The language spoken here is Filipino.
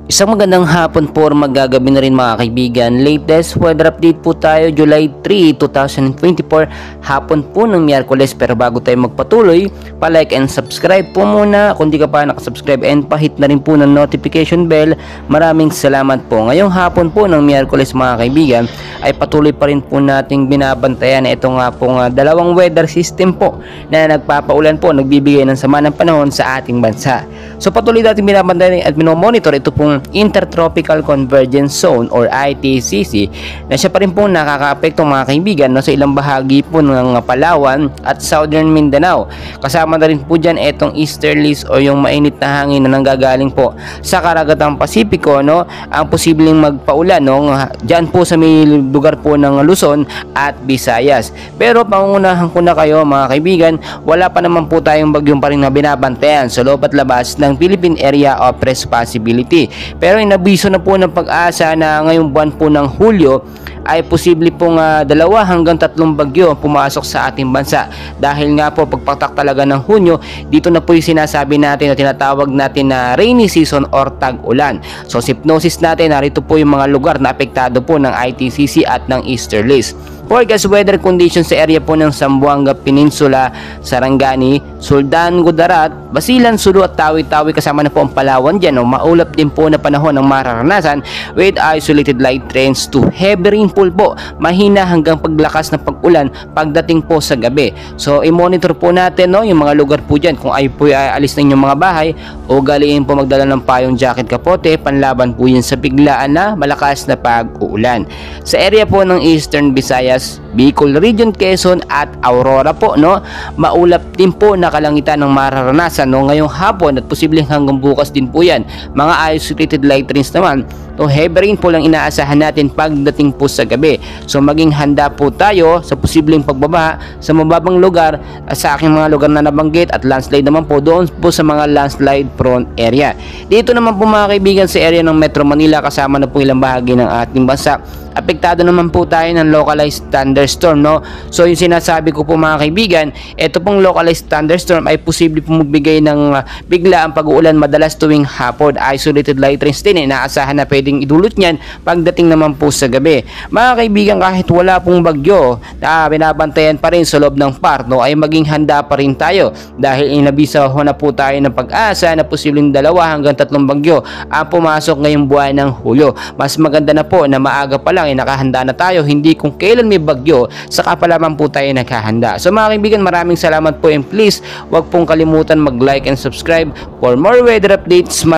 Isang magandang hapon po or magagabi na rin mga kaibigan. Latest weather update po tayo July 3, 2024, hapon po ng Miyerkules. Pero bago tayo magpatuloy, pa-like and subscribe po muna kung di ka pa nakasubscribe, and pa-hit na rin po ng notification bell. Maraming salamat po. Ngayong hapon po ng Miyerkules mga kaibigan ay patuloy pa rin po nating binabantayan ito nga pong dalawang weather system po na nagpapaulan po, nagbibigay ng sama ng panahon sa ating bansa. So patuloy natin binabantayan at minomonitor ito pong Intertropical Convergence Zone or ITCC na siya pa rin po nakakaapekto mga kaibigan sa ilang bahagi po ng Palawan at Southern Mindanao. Kasama na rin po dyan itong easterlies o yung mainit na hangin na nanggagaling po sa karagatang Pasipiko, ang posibleng magpaulan dyan po sa may lugar po ng Luzon at Visayas. Pero pangunahan ko na kayo mga kaibigan, wala pa naman po tayong bagyong pa rin na binabantayan sa loob at labas ng Philippine Area of Responsibility. Pero inabiso na po ng Pag-asa na ngayong buwan po ng Hulyo ay posible pong 2 hanggang 3 bagyo pumasok sa ating bansa. Dahil nga po pagpatak talaga ng Hunyo, dito na po yung sinasabi natin o tinatawag natin na rainy season or tag-ulan. So hypnosis natin, narito po yung mga lugar na apektado po ng ITCC at ng easterlies. Forecast weather conditions sa area po ng Zamboanga Peninsula, Sarangani, Sultan, Gudarat, Basilan, Sulu at Tawi-Tawi, kasama na po ang Palawan dyan. Maulap din po na panahon ang mararanasan with isolated light rains to heavy rainfall po. Mahina hanggang paglakas na pag-ulan pagdating po sa gabi. So i-monitor po natin yung mga lugar po dyan kung ay po alis na inyong mga bahay o galiin po magdala ng payong, jacket, kapote, panlaban po yun sa biglaan na malakas na pag-uulan. Sa area po ng Eastern Visayas, Bicol Region, Quezon at Aurora po, maulap din po na kalangitan ng mararanasan ngayong hapon at posibleng hanggang bukas din po yan. Mga isolated light rains naman to heavy rainfall ang inaasahan natin pagdating po sa gabi. So maging handa po tayo sa posibleng pagbabaha sa mababang lugar, sa aking mga lugar na nabanggit, at landslide naman po doon po sa mga landslide prone area. Dito naman po mga kaibigan sa area ng Metro Manila, kasama na po ilang bahagi ng ating bansa, apektado naman po tayo ng localized thunderstorm, So yung sinasabi ko po mga kaibigan, ito pong localized thunderstorm ay posible po magbigay ng biglaang pag-uulan madalas tuwing hapon. Isolated light rains din inaasahan na pwedeng idulot niyan pagdating naman po sa gabi. Mga kaibigan, kahit wala pong bagyo na binabantayan pa rin sa loob ng PAR, ay maging handa pa rin tayo dahil inabisa na po tayo ng Pag-asa na posibleng 2 hanggang 3 bagyo ang pumasok ngayong buwan ng Hulyo. Mas maganda na po na maaga pa lang nakahanda na tayo, hindi kung kailan may bagyo saka pa lamang po tayo naghahanda. So mga kaibigan, maraming salamat po, and please wag pong kalimutan mag-like and subscribe for more weather updates.